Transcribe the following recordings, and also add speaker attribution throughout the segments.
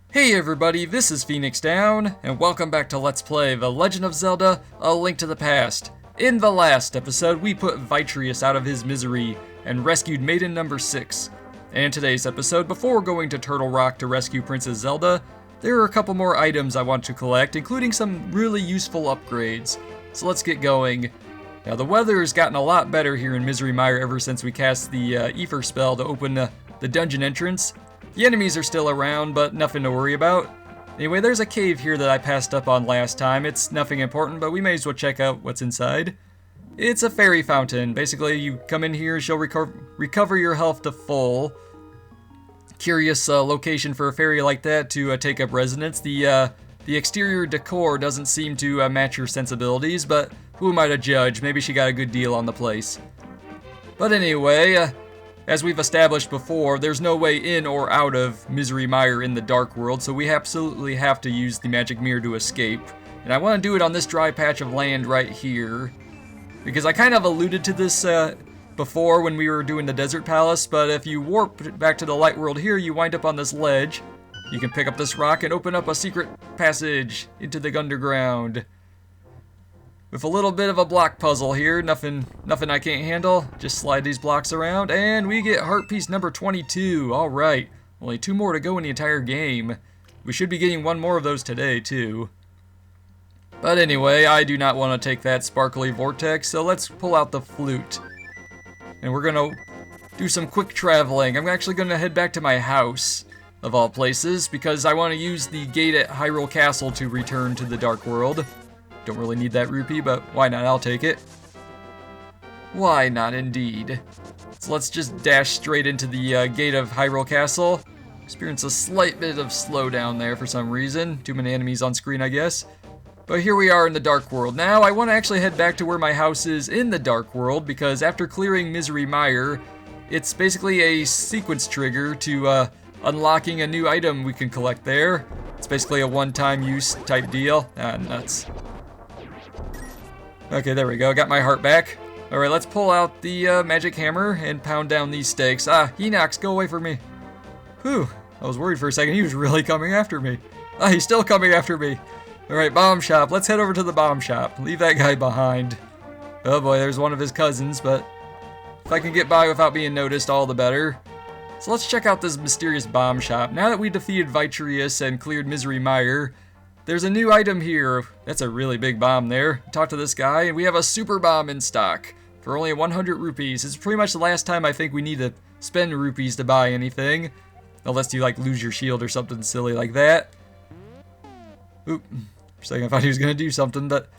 Speaker 1: Hey everybody, this is Phoenix Down, and welcome back to Let's Play The Legend of Zelda: A Link to the Past. In the last episode, we put Vitreous out of his misery and rescued Maiden number 6. And in today's episode, before going to Turtle Rock to rescue Princess Zelda, there are a couple more items I want to collect, including some really useful upgrades. So let's get going. Now the weather has gotten a lot better here in Misery Mire ever since we cast the Ether spell to open the dungeon entrance. The enemies are still around, but nothing to worry about. Anyway, there's a cave here that I passed up on last time. It's nothing important, but we may as well check out what's inside. It's a fairy fountain. Basically, you come in here, she'll recover your health to full. Curious location for a fairy like that to take up residence. The exterior decor doesn't seem to match your sensibilities, but who am I to judge? Maybe she got a good deal on the place. But anyway, as we've established before, there's no way in or out of Misery Mire in the Dark World, so we absolutely have to use the magic mirror to escape. And I want to do it on this dry patch of land right here, because I kind of alluded to this before when we were doing the Desert Palace, but if you warp back to the Light World here, you wind up on this ledge. You can pick up this rock and open up a secret passage into the underground. With a little bit of a block puzzle here, nothing I can't handle. Just slide these blocks around, and we get heart piece number 22. All right, only 2 more to go in the entire game. We should be getting 1 more of those today, too. But anyway, I do not want to take that sparkly vortex, so let's pull out the flute. And we're gonna do some quick traveling. I'm actually gonna head back to my house, of all places, because I want to use the gate at Hyrule Castle to return to the Dark World. Don't really need that rupee, but why not? I'll take it. Why not, indeed. So let's just dash straight into the gate of Hyrule Castle. Experience a slight bit of slowdown there for some reason. Too many enemies on screen, I guess. But here we are in the Dark World. Now, I want to actually head back to where my house is in the Dark World, because after clearing Misery Mire, it's basically a sequence trigger to unlocking a new item we can collect there. It's basically a one-time use type deal. Ah, nuts. Okay, there we go. Got my heart back. Alright, let's pull out the magic hammer and pound down these stakes. Ah, Enox, go away from me. Whew, I was worried for a second. He was really coming after me. Ah, he's still coming after me. Alright, bomb shop. Let's head over to the bomb shop. Leave that guy behind. Oh boy, there's one of his cousins, but if I can get by without being noticed, all the better. So let's check out this mysterious bomb shop. Now that we defeated Vitreous and cleared Misery Mire, there's a new item here. That's a really big bomb there. Talk to this guy, and we have a super bomb in stock for only 100 rupees. It's pretty much the last time I think we need to spend rupees to buy anything. Unless you, like, lose your shield or something silly like that. Oop. For a second I thought he was going to do something, but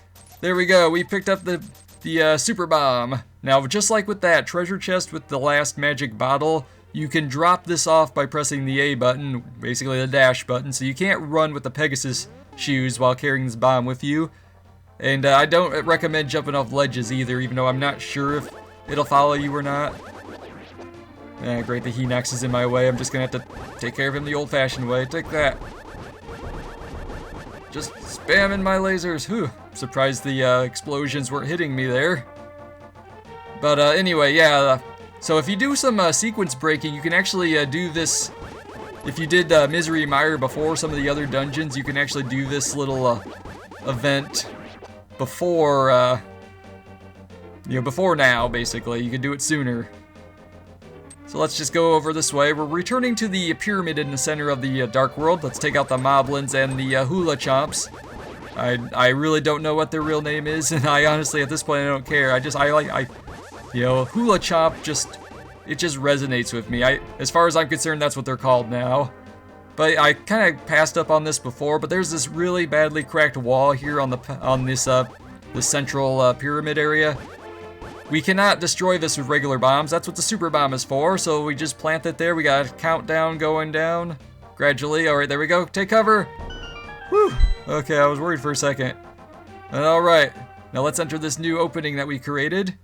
Speaker 1: there we go. We picked up the super bomb. Now, just like with that treasure chest with the last magic bottle, you can drop this off by pressing the A button, basically the dash button, so you can't run with the Pegasus shoes while carrying this bomb with you. And I don't recommend jumping off ledges either, even though I'm not sure if it'll follow you or not. Great, the Hinox is in my way. I'm just gonna have to take care of him the old-fashioned way. Take that. Just spamming my lasers. Whew, surprised the explosions weren't hitting me there. But anyway, yeah, so if you do some sequence breaking, you can actually do this. If you did Misery Mire before some of the other dungeons, you can actually do this little event before, before now, basically. You can do it sooner. So let's just go over this way. We're returning to the pyramid in the center of the Dark World. Let's take out the Moblins and the Hula Chomps. I really don't know what their real name is, and I honestly, at this point, I don't care. Hula Chomp it just resonates with me. As far as I'm concerned, that's what they're called now. But I kind of passed up on this before, but there's this really badly cracked wall here on this central pyramid area. We cannot destroy this with regular bombs. That's what the super bomb is for, so we just plant it there. We got a countdown going down gradually. Alright, there we go. Take cover. Whew. Okay, I was worried for a second. Alright, now let's enter this new opening that we created.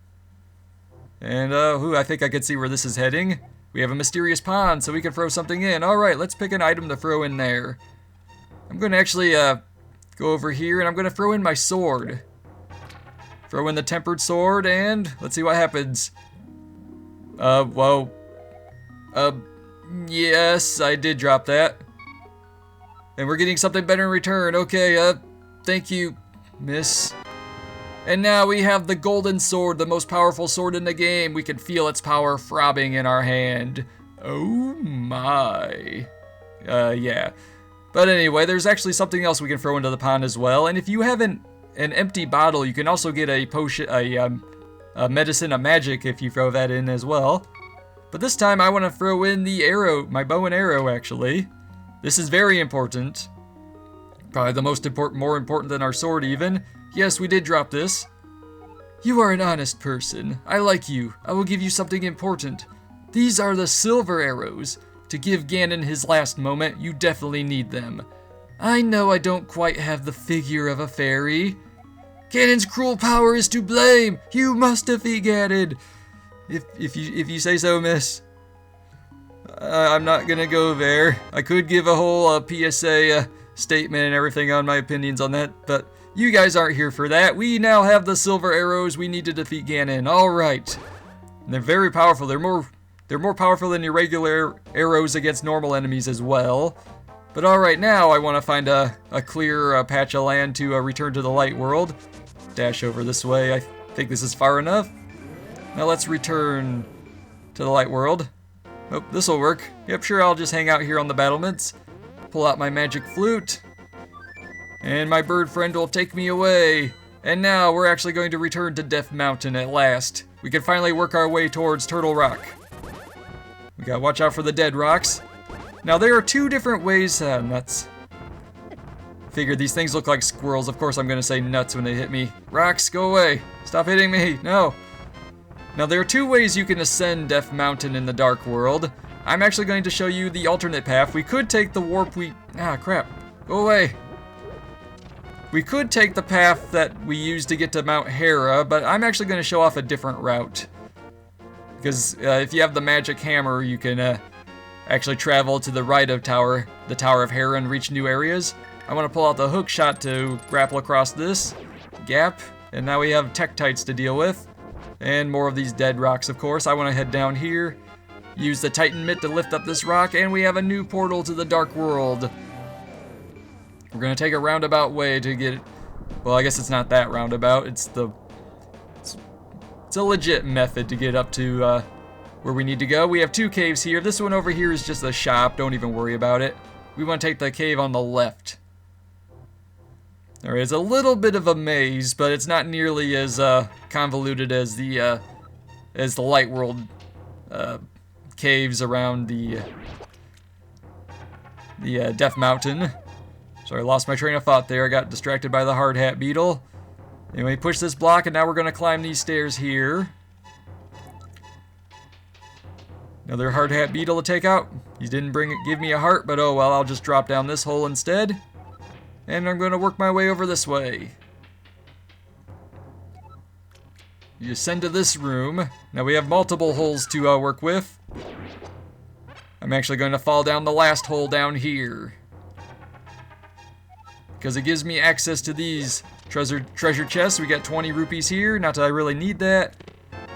Speaker 1: And, I think I can see where this is heading. We have a mysterious pond, so we can throw something in. Alright, let's pick an item to throw in there. I'm going to actually, go over here, and I'm going to throw in my sword. Throw in the tempered sword, and let's see what happens. Yes, I did drop that. And we're getting something better in return. Okay, thank you, miss. And now we have the golden sword, the most powerful sword in the game. We can feel its power throbbing in our hand. Oh my. Yeah. But anyway, there's actually something else we can throw into the pond as well. And if you have an empty bottle, you can also get a potion, a medicine of magic if you throw that in as well. But this time I want to throw in the arrow, my bow and arrow actually. This is very important. Probably the most important, more important than our sword even. Yes, we did drop this. You are an honest person. I like you. I will give you something important. These are the silver arrows. To give Ganon his last moment, you definitely need them. I know I don't quite have the figure of a fairy. Ganon's cruel power is to blame. You must defeat Ganon. If you say so, miss. I'm not gonna go there. I could give a whole PSA statement and everything on my opinions on that, but you guys aren't here for that. We now have the silver arrows. We need to defeat Ganon. All right. And they're very powerful. They're more powerful than your regular arrows against normal enemies as well. But all right, now I want to find a clear patch of land to return to the light world. Dash over this way. I think this is far enough. Now let's return to the light world. Oh, this will work. Yep, sure, I'll just hang out here on the battlements. Pull out my magic flute. And my bird friend will take me away. And now we're actually going to return to Death Mountain at last. We can finally work our way towards Turtle Rock. We gotta watch out for the dead rocks. Now there are two different ways, nuts. Figured these things look like squirrels. Of course I'm gonna say nuts when they hit me. Rocks, go away. Stop hitting me, no. Now there are two ways you can ascend Death Mountain in the Dark World. I'm actually going to show you the alternate path. We could take the warp crap. Go away. We could take the path that we used to get to Mount Hera, but I'm actually going to show off a different route. Because if you have the magic hammer, you can actually travel to the right of the Tower of Hera and reach new areas. I want to pull out the hook shot to grapple across this gap, and now we have Tektites to deal with. And more of these dead rocks, of course. I want to head down here, use the Titan Mitt to lift up this rock, and we have a new portal to the Dark World. We're going to take a roundabout way to get... Well, I guess it's not that roundabout. It's a legit method to get up to where we need to go. We have two caves here. This one over here is just a shop. Don't even worry about it. We want to take the cave on the left. There is a little bit of a maze, but it's not nearly as convoluted as the Light World caves around the Death Mountain. Sorry, I lost my train of thought there. I got distracted by the hard hat beetle. Anyway, push this block, and now we're going to climb these stairs here. Another hard hat beetle to take out. He didn't give me a heart, but oh well, I'll just drop down this hole instead. And I'm going to work my way over this way. You ascend to this room. Now we have multiple holes to work with. I'm actually going to fall down the last hole down here, because it gives me access to these treasure chests. We got 20 rupees here, not that I really need that.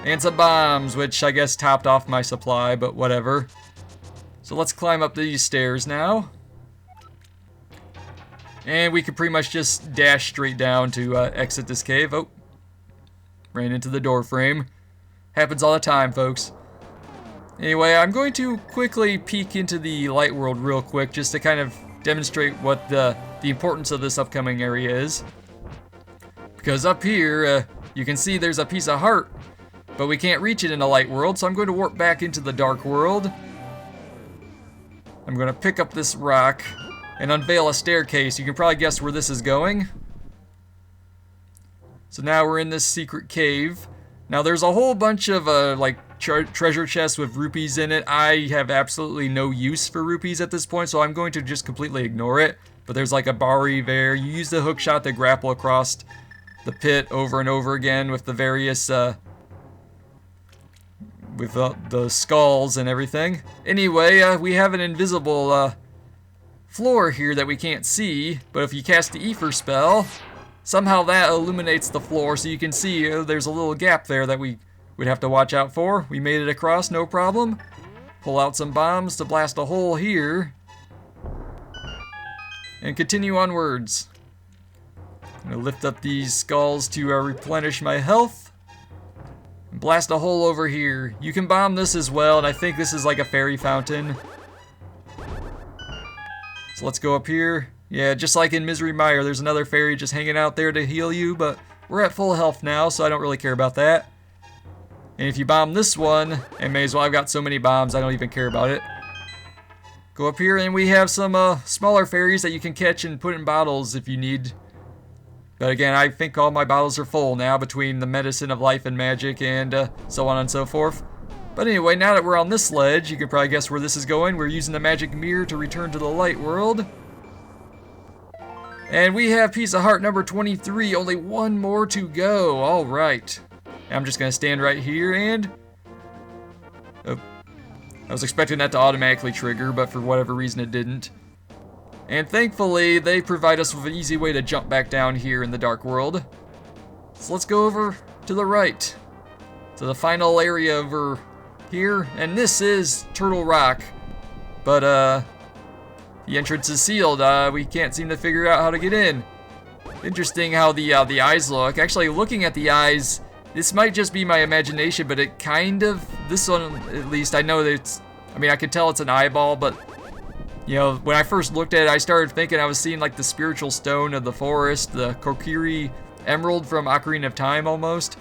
Speaker 1: And some bombs, which I guess topped off my supply, but whatever. So let's climb up these stairs now. And we can pretty much just dash straight down to exit this cave. Oh, ran into the door frame. Happens all the time, folks. Anyway, I'm going to quickly peek into the light world real quick, just to kind of demonstrate what the importance of this upcoming area is. Because up here, you can see there's a piece of heart, but we can't reach it in the light world, so I'm going to warp back into the dark world. I'm going to pick up this rock and unveil a staircase. You can probably guess where this is going. So now we're in this secret cave. Now there's a whole bunch of treasure chests with rupees in it. I have absolutely no use for rupees at this point, so I'm going to just completely ignore it. But there's like a Bari there. You use the hook shot to grapple across the pit over and over again with the various with the skulls and everything. Anyway, we have an invisible floor here that we can't see, but if you cast the Ether spell, somehow that illuminates the floor, so you can see there's a little gap there that we would have to watch out for. We made it across, no problem. Pull out some bombs to blast a hole here. and continue onwards. I'm gonna lift up these skulls to replenish my health. And blast a hole over here. You can bomb this as well, and I think this is like a fairy fountain. So let's go up here. Yeah, just like in Misery Mire, there's another fairy just hanging out there to heal you, but we're at full health now, so I don't really care about that. And if you bomb this one, and may as well, I've got so many bombs, I don't even care about it. Go up here, and we have some smaller fairies that you can catch and put in bottles if you need. But again, I think all my bottles are full now between the medicine of life and magic and so on and so forth. But anyway, now that we're on this ledge, you can probably guess where this is going. We're using the magic mirror to return to the light world. And we have piece of heart number 23, only one more to go. All right. I'm just going to stand right here and... Oh, I was expecting that to automatically trigger, but for whatever reason it didn't. And thankfully, they provide us with an easy way to jump back down here in the Dark World. So let's go over to the right, to the final area over here. And this is Turtle Rock, but the entrance is sealed. We can't seem to figure out how to get in. Interesting how the eyes look. Actually, looking at the eyes, this might just be my imagination, but it kind of, this one at least, I know that it's, I mean, I can tell it's an eyeball, but you know, when I first looked at it, I started thinking I was seeing like the spiritual stone of the forest, the Kokiri emerald from Ocarina of Time almost.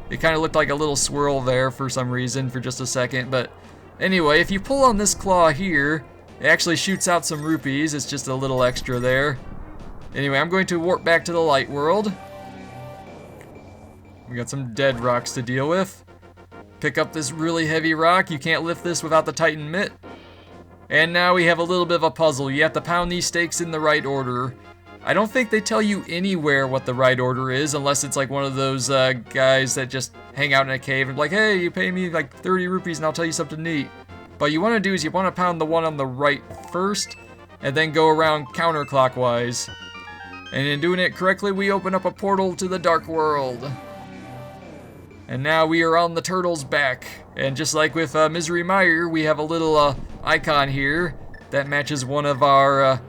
Speaker 1: It kind of looked like a little swirl there for some reason for just a second, but anyway, if you pull on this claw here, it actually shoots out some rupees. It's just a little extra there. Anyway, I'm going to warp back to the light world. We got some dead rocks to deal with. Pick up this really heavy rock. You can't lift this without the Titan mitt. And now we have a little bit of a puzzle. You have to pound these stakes in the right order. I don't think they tell you anywhere what the right order is, unless it's like one of those guys that just hang out in a cave and be like, hey, you pay me like 30 rupees and I'll tell you something neat. What you want to do is you want to pound the one on the right first, and then go around counterclockwise. And in doing it correctly, we open up a portal to the Dark World. And now we are on the turtle's back. And just like with Misery Mire, we have a little icon here that matches one of our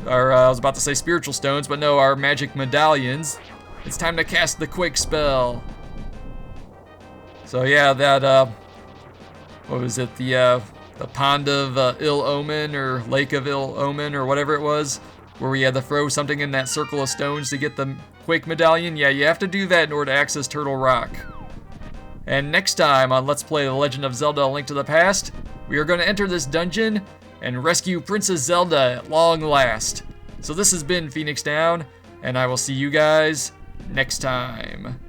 Speaker 1: I was about to say spiritual stones, but no, our magic medallions. It's time to cast the quick spell. So yeah, that, what was it, the Pond of Ill Omen, or Lake of Ill Omen, or whatever it was, where we had to throw something in that circle of stones to get the Quake Medallion. Yeah, you have to do that in order to access Turtle Rock. And next time on Let's Play The Legend of Zelda: A Link to the Past, we are going to enter this dungeon and rescue Princess Zelda at long last. So this has been Phoenix Down, and I will see you guys next time.